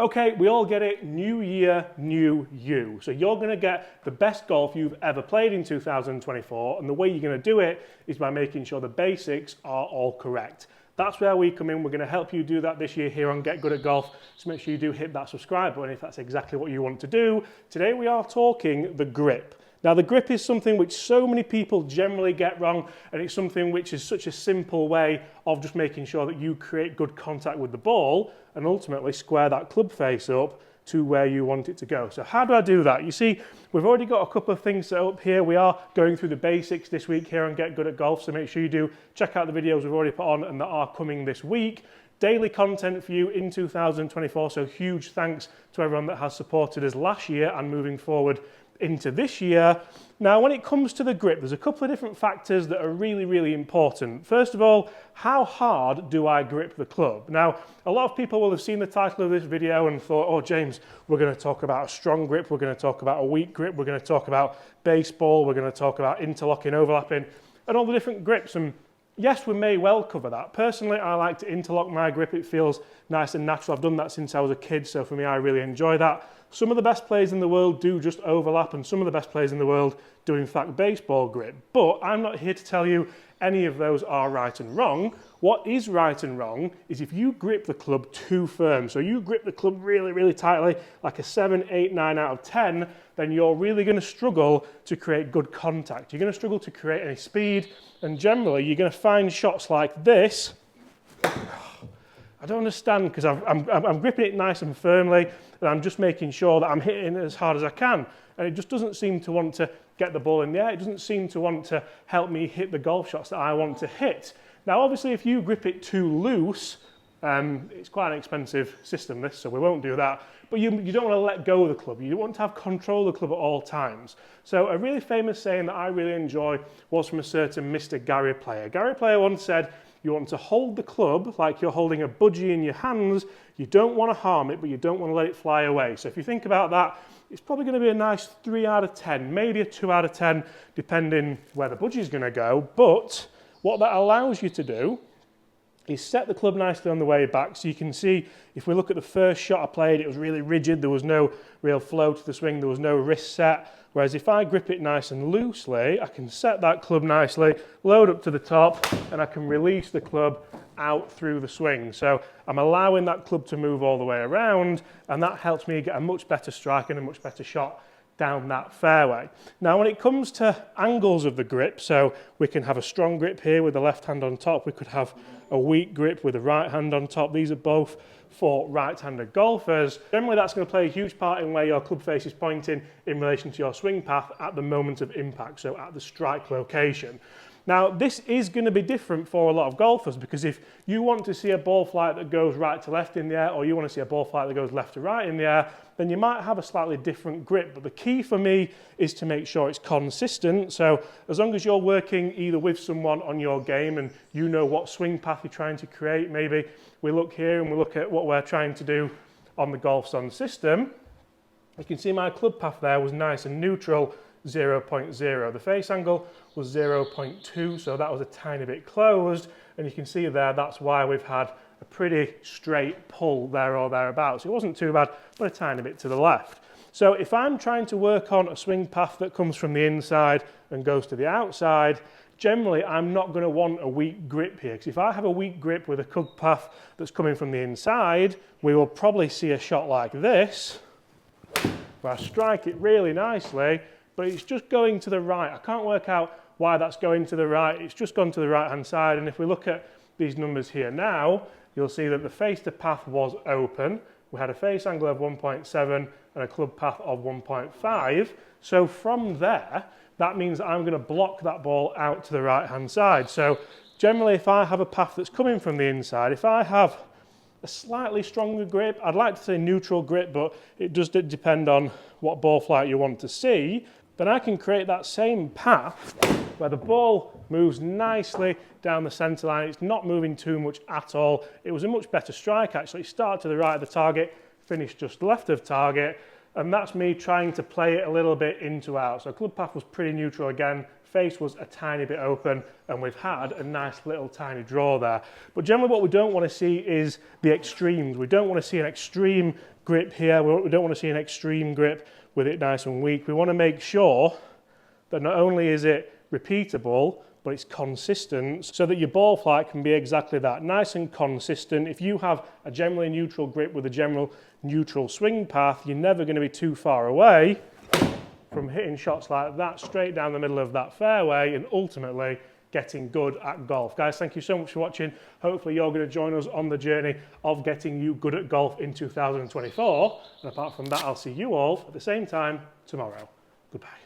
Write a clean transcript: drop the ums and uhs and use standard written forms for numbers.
Okay, we all get it, new year, new you. So you're going to get the best golf you've ever played in 2024, and the way you're going to do it is by making sure the basics are all correct. That's where we come in. We're going to help you do that this year here on Get Good at Golf, so make sure you do hit that subscribe button if that's exactly what you want to do. Today we are talking the grip. Now the grip is something which so many people generally get wrong, and it's something which is such a simple way of just making sure that you create good contact with the ball and ultimately square that club face up to where you want it to go. So how do I do that? You see, we've already got a couple of things set up here. We are going through the basics this week here on Get Good at Golf, so make sure you do check out the videos we've already put on and that are coming this week. Daily content for you in 2024, so huge thanks to everyone that has supported us last year and moving forward into this year. Now, when it comes to the grip, there's a couple of different factors that are really, really important. First of all, how hard do I grip the club? Now, a lot of people will have seen the title of this video and thought, oh, James, we're going to talk about a strong grip, we're going to talk about a weak grip, we're going to talk about baseball, we're going to talk about interlocking, overlapping, and all the different grips. And yes, we may well cover that. Personally, I like to interlock my grip. It feels nice and natural. I've done that since I was a kid, so for me, I really enjoy that. Some of the best players in the world do just overlap, and some of the best players in the world do in fact baseball grip. But I'm not here to tell you any of those are right and wrong. What is right and wrong is if you grip the club too firm. So you grip the club really, really tightly, like a 7, 8, 9 out of 10, then you're really going to struggle to create good contact. You're going to struggle to create any speed, and generally you're going to find shots like this. I don't understand, because I'm gripping it nice and firmly, and I'm just making sure that I'm hitting it as hard as I can. And it just doesn't seem to want to get the ball in the air. It doesn't seem to want to help me hit the golf shots that I want to hit. Now, obviously, if you grip it too loose, it's quite an expensive system, this, so we won't do that. But you don't want to let go of the club. You want to have control of the club at all times. So a really famous saying that I really enjoy was from a certain Mr. Gary Player. Gary Player once said, you want to hold the club like you're holding a budgie in your hands. You don't want to harm it, but you don't want to let it fly away. So if you think about that, it's probably going to be a nice 3 out of 10, maybe a 2 out of 10, depending where the budgie is going to go. But what that allows you to do is set the club nicely on the way back. So you can see, if we look at the first shot I played, it was really rigid. There was no real flow to the swing. There was no wrist set. Whereas if I grip it nice and loosely, I can set that club nicely, load up to the top, and I can release the club out through the swing. So I'm allowing that club to move all the way around, and that helps me get a much better strike and a much better shot down that fairway. Now, when it comes to angles of the grip, so we can have a strong grip here with the left hand on top, we could have a weak grip with the right hand on top. These are both for right-handed golfers. Generally, that's going to play a huge part in where your club face is pointing in relation to your swing path at the moment of impact, so at the strike location. Now, this is going to be different for a lot of golfers, because if you want to see a ball flight that goes right to left in the air, or you want to see a ball flight that goes left to right in the air, then you might have a slightly different grip. But the key for me is to make sure it's consistent. So as long as you're working either with someone on your game and you know what swing path you're trying to create, maybe we look here and we look at what we're trying to do on the GolfSon system. You can see my club path there was nice and neutral, 0.0. The face angle was 0.2, so that was a tiny bit closed, and you can see there that's why we've had a pretty straight pull there or thereabouts. It wasn't too bad, but a tiny bit to the left. So if I'm trying to work on a swing path that comes from the inside and goes to the outside, generally I'm not going to want a weak grip here, because if I have a weak grip with a club path that's coming from the inside, we will probably see a shot like this, where I strike it really nicely, but it's just going to the right. I can't work out why that's going to the right. It's just gone to the right-hand side. And if we look at these numbers here now, you'll see that the face to path was open. We had a face angle of 1.7 and a club path of 1.5. So from there, that means I'm going to block that ball out to the right-hand side. So generally, if I have a path that's coming from the inside, if I have a slightly stronger grip, I'd like to say neutral grip, but it does depend on what ball flight you want to see, then I can create that same path where the ball moves nicely down the centre line. It's not moving too much at all. It was a much better strike, actually. Start to the right of the target, finish just left of target. And that's me trying to play it a little bit into out. So club path was pretty neutral again, face was a tiny bit open, and we've had a nice little tiny draw there. But generally what we don't want to see is the extremes. We don't want to see an extreme grip here. We don't want to see an extreme grip with it nice and weak. We want to make sure that not only is it repeatable, but it's consistent so that your ball flight can be exactly that, nice and consistent. If you have a generally neutral grip with a general neutral swing path, you're never going to be too far away from hitting shots like that straight down the middle of that fairway and ultimately getting good at golf. Guys, thank you so much for watching. Hopefully you're going to join us on the journey of getting you good at golf in 2024. And apart from that, I'll see you all at the same time tomorrow. Goodbye.